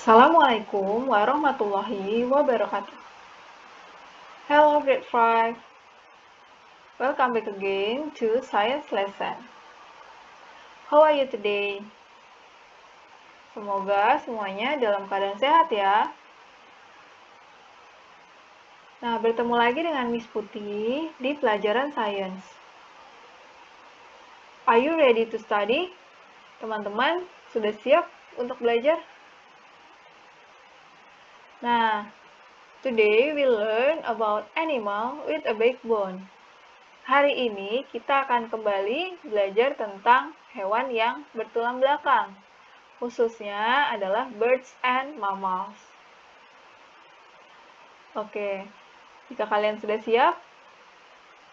Assalamualaikum warahmatullahi wabarakatuh. Hello grade 5. Welcome back again to science lesson. How are you today? Semoga semuanya dalam keadaan sehat ya. Nah, bertemu lagi dengan Miss Putih di pelajaran science. Are you ready to study? Teman-teman, sudah siap untuk belajar? Nah, today we learn about animal with a backbone. Hari ini kita akan kembali belajar tentang hewan yang bertulang belakang, khususnya adalah birds and mammals. Oke, jika kalian sudah siap,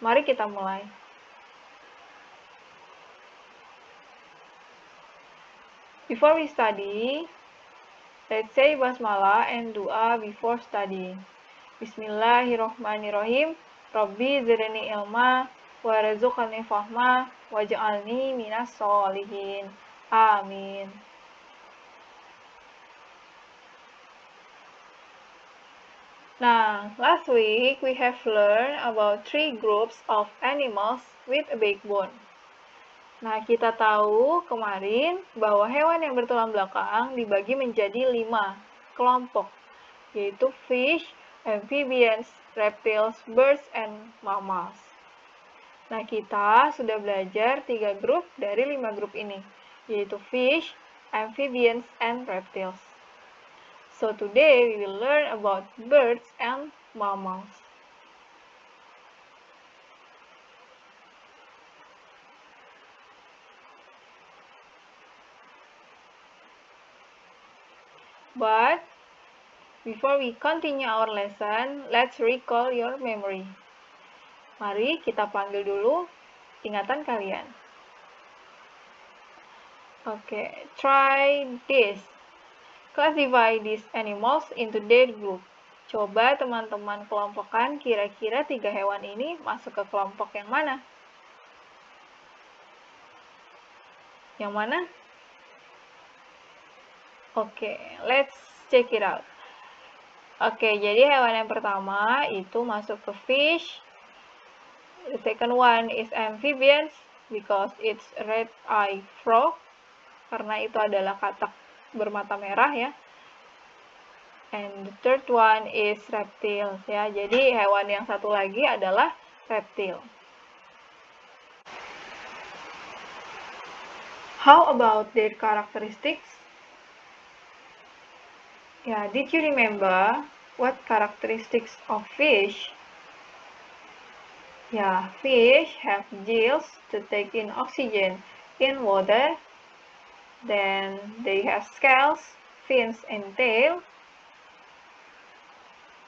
mari kita mulai. Before we study, let's say basmalah and dua before studying. Bismillahirrohmanirrohim. Rabbi zidni ilma warzuqni fahma waj'alni minas sholihin. Amin. Now, last week we have learned about 3 groups of animals with a backbone. Nah, kita tahu kemarin bahwa hewan yang bertulang belakang dibagi menjadi 5 kelompok, yaitu fish, amphibians, reptiles, birds, and mammals. Nah, kita sudah belajar 3 grup dari 5 grup ini, yaitu fish, amphibians, and reptiles. So today we will learn about birds and mammals. But before we continue our lesson, let's recall your memory. Mari kita panggil dulu ingatan kalian. Okay, try this. Classify these animals into their group. Coba teman-teman kelompokkan kira-kira 3 hewan ini masuk ke kelompok yang mana? Yang mana? Oke, let's check it out. Oke, jadi hewan yang pertama itu masuk ke fish. The second one is amphibians because it's red-eye frog. Karena itu adalah katak bermata merah ya. And the third one is reptiles ya. Jadi hewan yang satu lagi adalah reptil. How about their characteristics? Yeah, did you remember what characteristics of fish? Yeah, fish have gills to take in oxygen in water. Then they have scales, fins, and tail.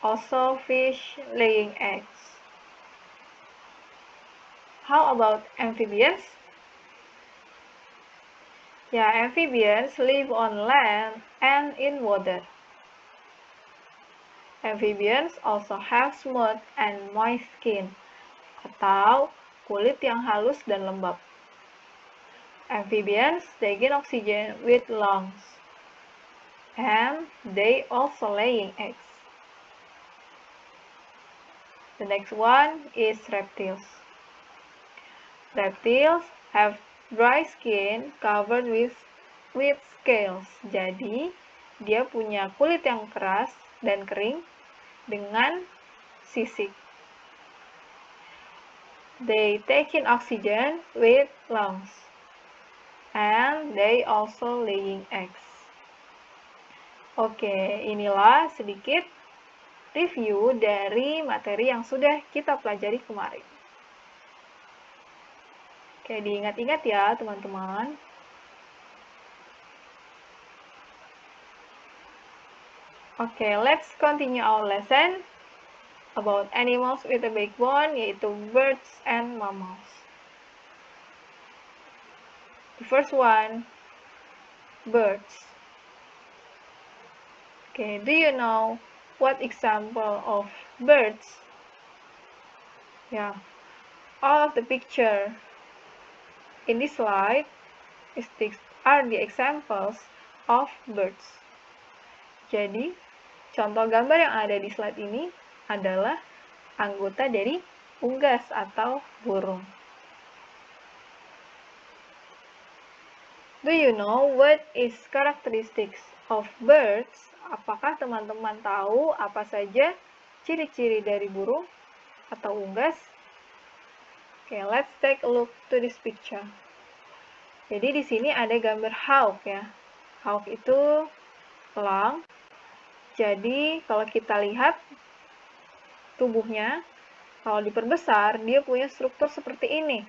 Also, fish laying eggs. How about amphibians? Yeah, amphibians live on land and in water. Amphibians also have smooth and moist skin, atau kulit yang halus dan lembab. Amphibians take in oxygen with lungs, and they also laying eggs. The next one is reptiles. Reptiles have dry skin covered with scales. Jadi, dia punya kulit yang keras dan kering dengan sisik. They take in oxygen with lungs. And they also laying eggs. Oke, inilah sedikit review dari materi yang sudah kita pelajari kemarin. Oke, diingat-ingat ya teman-teman. Oke, let's continue our lesson about animals with a backbone, yaitu birds and mammals. The first one, birds. Okay, do you know what example of birds? Yeah, all of the picture in this slide are the examples of birds. Jadi, contoh gambar yang ada di slide ini adalah anggota dari unggas atau burung. Do you know what is characteristics of birds? Apakah teman-teman tahu apa saja ciri-ciri dari burung atau unggas? Okay, let's take a look to this picture. Jadi di sini ada gambar hawk ya. Hawk itu elang. Jadi kalau kita lihat tubuhnya, kalau diperbesar dia punya struktur seperti ini.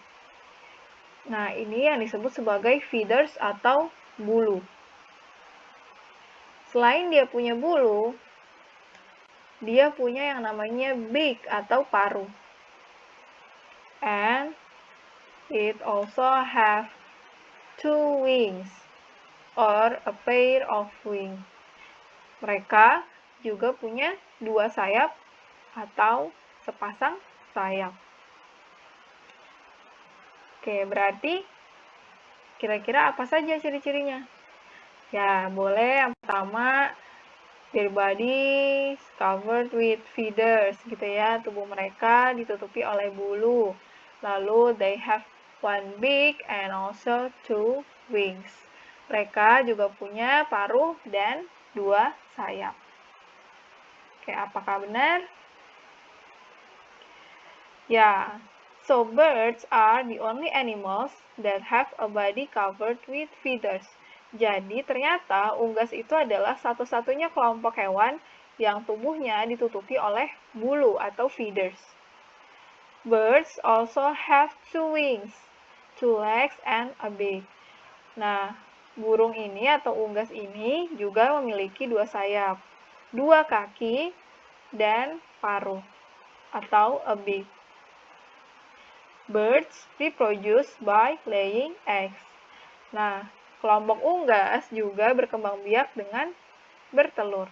Nah, ini yang disebut sebagai feathers atau bulu. Selain dia punya bulu, dia punya yang namanya beak atau paruh. And it also have two wings or a pair of wings. Mereka juga punya dua sayap atau sepasang sayap. Oke, berarti kira-kira apa saja ciri-cirinya? Ya, boleh yang pertama, their body is covered with feathers, gitu ya. Tubuh mereka ditutupi oleh bulu. Lalu, they have one beak and also two wings. Mereka juga punya paruh dan dua sayap. Oke, apakah benar? Ya, so birds are the only animals that have a body covered with feathers. Jadi ternyata unggas itu adalah satu-satunya kelompok hewan yang tubuhnya ditutupi oleh bulu atau feathers. Birds also have two wings, two legs, and a beak. Nah, burung ini atau unggas ini juga memiliki dua sayap, dua kaki, dan paruh atau a beak. Birds reproduce by laying eggs. Nah, kelompok unggas juga berkembang biak dengan bertelur.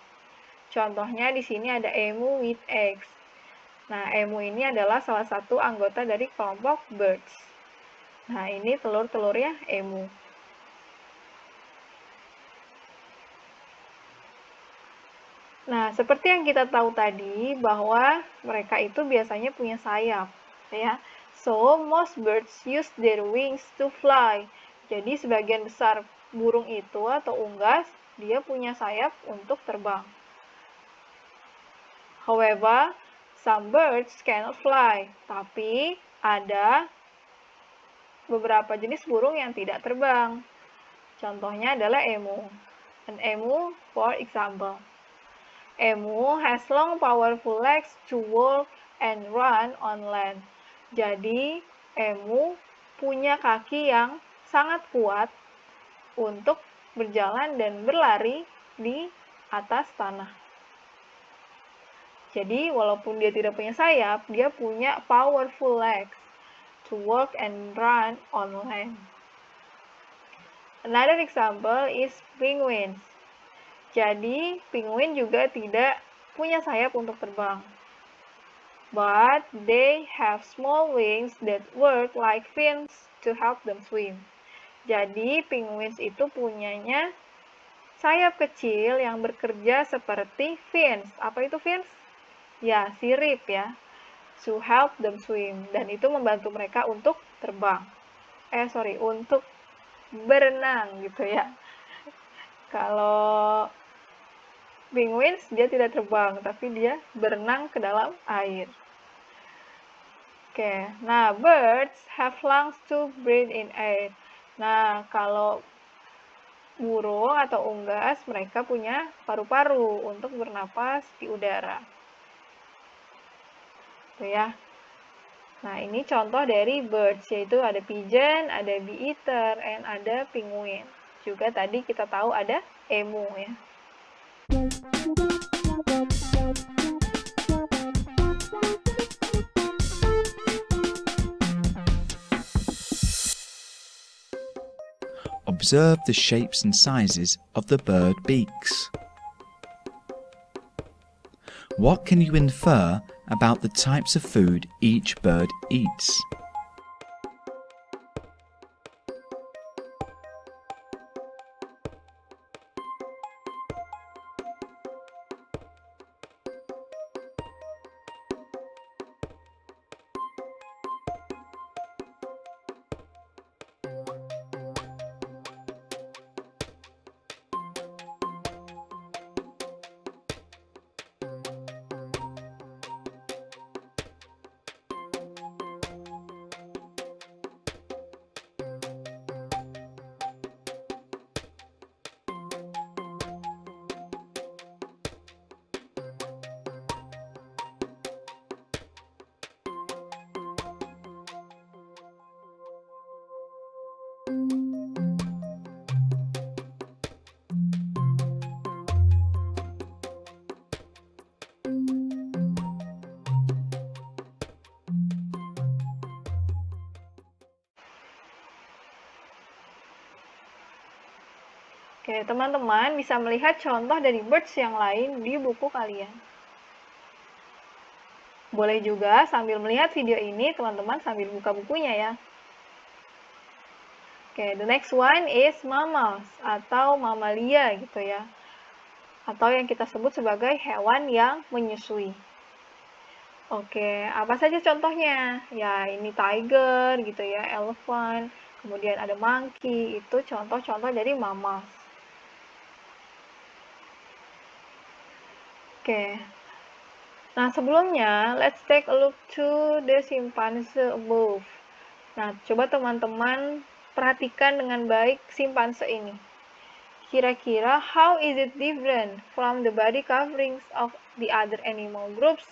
Contohnya di sini ada emu with eggs. Nah, emu ini adalah salah satu anggota dari kelompok birds. Nah, ini telur-telurnya emu. Nah, seperti yang kita tahu tadi bahwa mereka itu biasanya punya sayap, ya. So, most birds use their wings to fly. Jadi, sebagian besar burung itu atau unggas, dia punya sayap untuk terbang. However, some birds cannot fly. Tapi, ada beberapa jenis burung yang tidak terbang. Contohnya adalah emu. An emu, for example. Emu has long powerful legs to walk and run on land. Jadi, emu punya kaki yang sangat kuat untuk berjalan dan berlari di atas tanah. Jadi, walaupun dia tidak punya sayap, dia punya powerful legs to walk and run on land. Another example is penguins. Jadi, penguin juga tidak punya sayap untuk terbang. But they have small wings that work like fins to help them swim. Jadi, penguins itu punyanya sayap kecil yang bekerja seperti fins. Apa itu fins? Ya, sirip ya. To help them swim. Dan itu membantu mereka untuk terbang. Untuk berenang gitu ya. Kalau penguins dia tidak terbang, tapi dia berenang ke dalam air. Oke, nah birds have lungs to breathe in air. Nah, kalau burung atau unggas, mereka punya paru-paru untuk bernapas di udara. Tuh ya. Nah, ini contoh dari birds, yaitu ada pigeon, ada bee eater, and ada penguin. Juga tadi kita tahu ada emu ya. Observe the shapes and sizes of the bird beaks. What can you infer about the types of food each bird eats? Oke, teman-teman bisa melihat contoh dari birds yang lain di buku kalian. Boleh juga sambil melihat video ini, teman-teman sambil buka bukunya ya. Oke, the next one is mammals atau mamalia gitu ya. Atau yang kita sebut sebagai hewan yang menyusui. Oke, apa saja contohnya? Ya, ini tiger gitu ya, elephant, kemudian ada monkey, itu contoh-contoh dari mammals. Oke. Nah, sebelumnya, let's take a look to the chimpanzee above. Nah, coba teman-teman perhatikan dengan baik simpanse ini. Kira-kira, how is it different from the body coverings of the other animal groups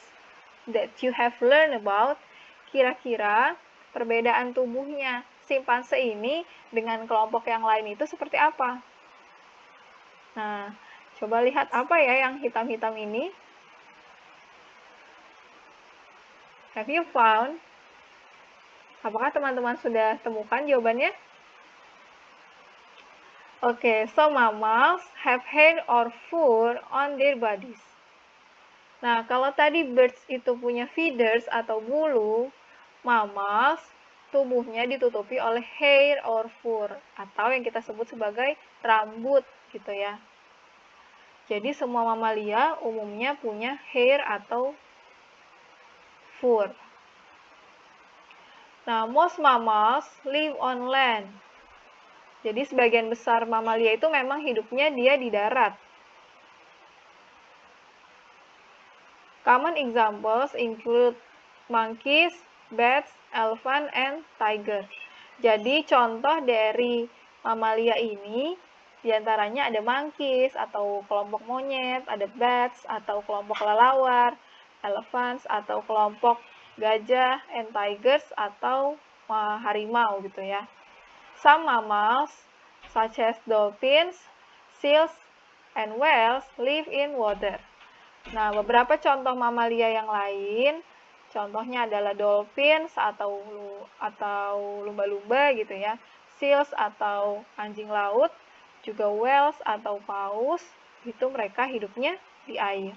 that you have learned about? Kira-kira, perbedaan tubuhnya simpanse ini dengan kelompok yang lain itu seperti apa? Nah, coba lihat apa ya yang hitam-hitam ini. Have you found? Apakah teman-teman sudah temukan jawabannya? Okay, so mammals have hair or fur on their bodies. Nah, kalau tadi birds itu punya feathers atau bulu, mammals tubuhnya ditutupi oleh hair or fur atau yang kita sebut sebagai rambut gitu ya. Jadi semua mamalia umumnya punya hair atau fur. Nah, most mammals live on land. Jadi sebagian besar mamalia itu memang hidupnya dia di darat. Common examples include monkeys, bats, elephant, and tiger. Jadi contoh dari mamalia ini diantaranya ada monkeys atau kelompok monyet, ada bats atau kelompok kelelawar, elephants atau kelompok gajah, and tigers atau harimau gitu ya. Some mammals, such as dolphins, seals, and whales, live in water. Nah, beberapa contoh mamalia yang lain, contohnya adalah dolphins atau lumba-lumba gitu ya, seals atau anjing laut, juga whales atau paus, itu mereka hidupnya di air.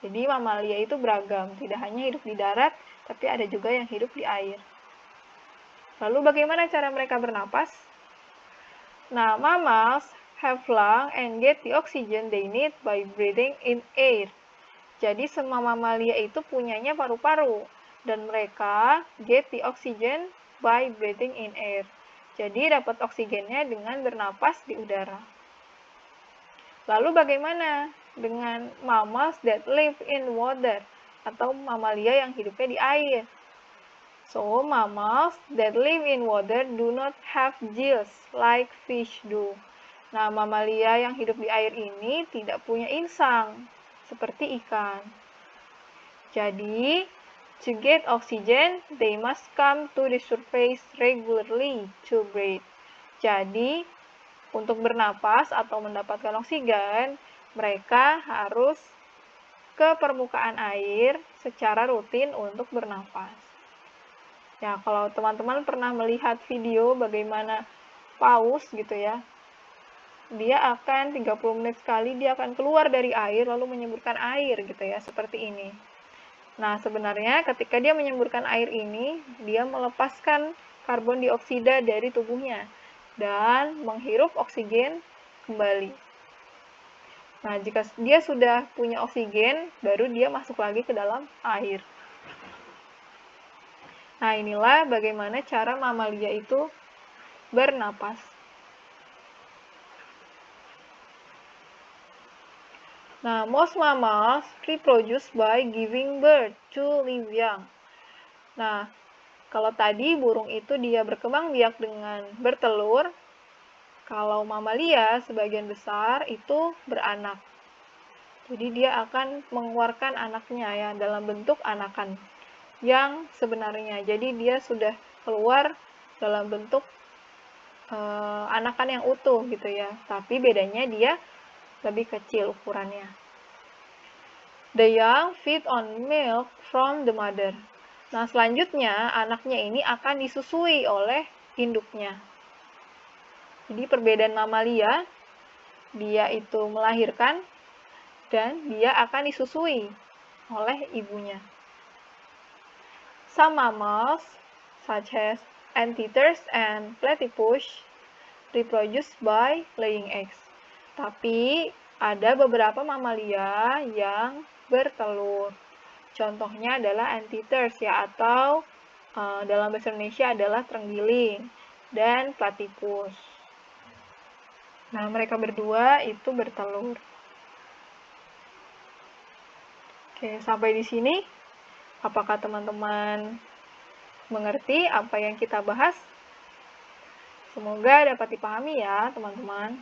Jadi mamalia itu beragam, tidak hanya hidup di darat, tapi ada juga yang hidup di air. Lalu bagaimana cara mereka bernapas? Nah, mammals have lungs and get the oxygen they need by breathing in air. Jadi semua mamalia itu punyanya paru-paru dan mereka get the oxygen by breathing in air. Jadi dapat oksigennya dengan bernapas di udara. Lalu bagaimana dengan mammals that live in water atau mamalia yang hidupnya di air? So, mammals that live in water do not have gills like fish do. Nah, mamalia yang hidup di air ini tidak punya insang, seperti ikan. Jadi, to get oxygen, they must come to the surface regularly to breathe. Jadi, untuk bernapas atau mendapatkan oksigen, mereka harus ke permukaan air secara rutin untuk bernapas. Ya, kalau teman-teman pernah melihat video bagaimana paus gitu ya, dia akan 30 menit sekali dia akan keluar dari air lalu menyemburkan air gitu ya, seperti ini. Nah, sebenarnya ketika dia menyemburkan air ini, dia melepaskan karbon dioksida dari tubuhnya dan menghirup oksigen kembali. Nah, jika dia sudah punya oksigen, baru dia masuk lagi ke dalam air. Nah, inilah bagaimana cara mamalia itu bernapas. Nah, most mammals reproduce by giving birth to live young. Nah, kalau tadi burung itu dia berkembang biak dengan bertelur, kalau mamalia sebagian besar itu beranak. Jadi dia akan mengeluarkan anaknya ya dalam bentuk anakan yang sebenarnya. Jadi dia sudah keluar dalam bentuk anakan yang utuh gitu ya. Tapi bedanya dia lebih kecil ukurannya. The young feed on milk from the mother. Nah, selanjutnya anaknya ini akan disusui oleh induknya. Jadi perbedaan mamalia dia itu melahirkan dan dia akan disusui oleh ibunya. Some mammals, such as anteaters and platypus, reproduce by laying eggs. Tapi ada beberapa mamalia yang bertelur. Contohnya adalah anteaters ya, atau dalam bahasa Indonesia adalah terenggiling dan platypus. Nah, mereka berdua itu bertelur. Oke, sampai di sini. Apakah teman-teman mengerti apa yang kita bahas? Semoga dapat dipahami ya, teman-teman.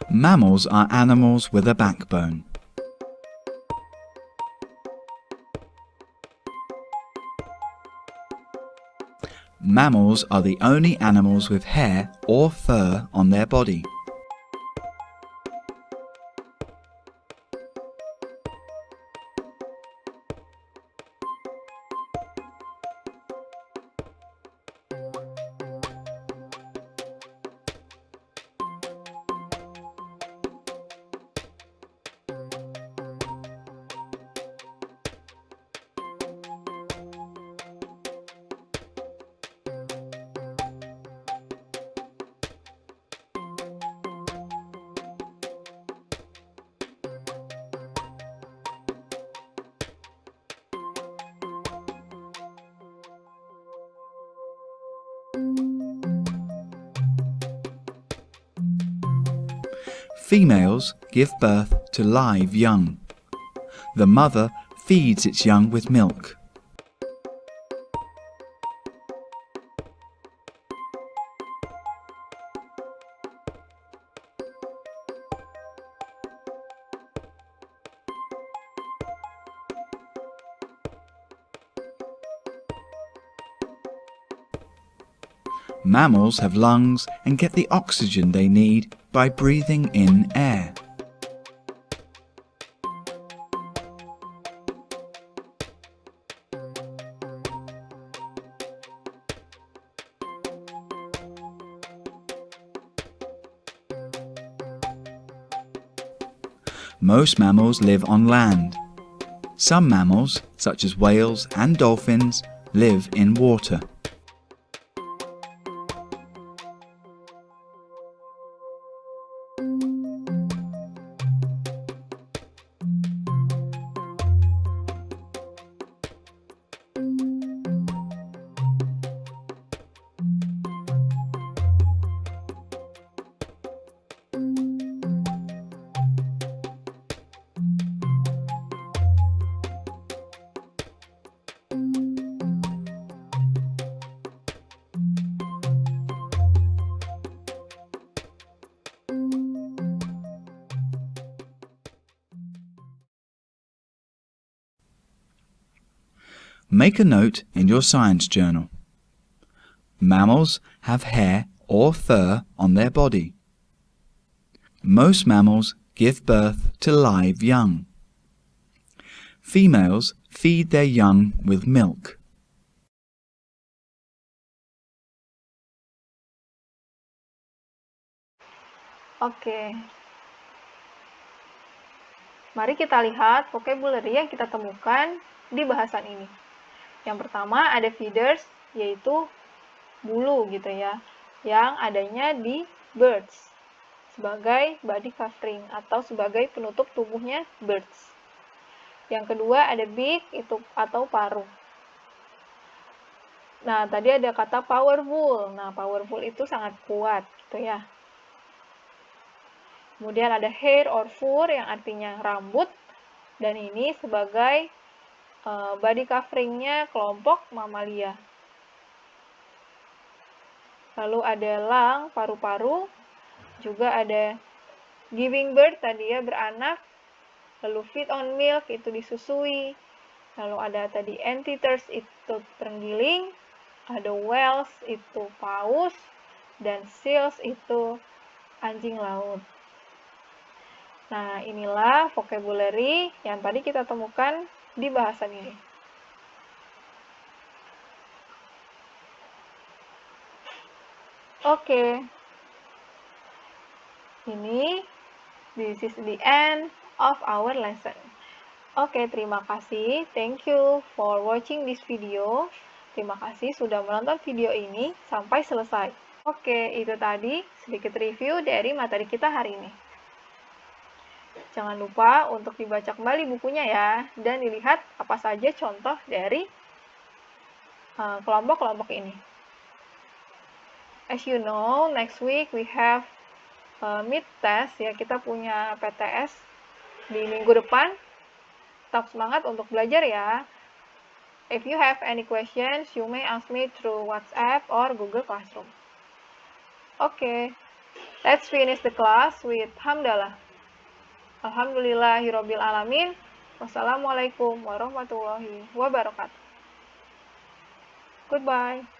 Mammals are animals with a backbone. Mammals are the only animals with hair or fur on their body. Females give birth to live young. The mother feeds its young with milk. Mammals have lungs and get the oxygen they need by breathing in air. Most mammals live on land. Some mammals, such as whales and dolphins, live in water. Make a note in your science journal. Mammals have hair or fur on their body. Most mammals give birth to live young. Females feed their young with milk. Oke. Mari kita lihat vocabulary yang kita temukan di bahasan ini. Yang pertama ada feeders, yaitu bulu gitu ya, yang adanya di birds sebagai body covering atau sebagai penutup tubuhnya birds. Yang kedua ada beak itu atau paruh. Nah, tadi ada kata powerful. Nah, powerful itu sangat kuat gitu ya. Kemudian ada hair or fur yang artinya rambut, dan ini sebagai body coveringnya kelompok mamalia. Lalu ada lung, paru-paru, juga ada giving birth tadi ya, beranak. Lalu feed on milk itu disusui. Lalu ada tadi anteaters itu terenggiling. Ada whales itu paus. dan seals itu anjing laut. Nah, inilah vocabulary yang tadi kita temukan di bahasan ini. Oke. This is the end of our lesson. Oke, terima kasih. Thank you for watching this video. Terima kasih sudah menonton video ini sampai selesai. Oke, itu tadi sedikit review dari materi kita hari ini. Jangan lupa untuk dibaca kembali bukunya ya, dan dilihat apa saja contoh dari kelompok-kelompok ini. As you know, next week we have mid test ya, kita punya PTS di minggu depan. Tetap semangat untuk belajar ya. If you have any questions, you may ask me through WhatsApp or Google Classroom. Okay, let's finish the class with hamdalah. Alhamdulillahirabbil alamin. Wassalamualaikum warahmatullahi wabarakatuh. Goodbye.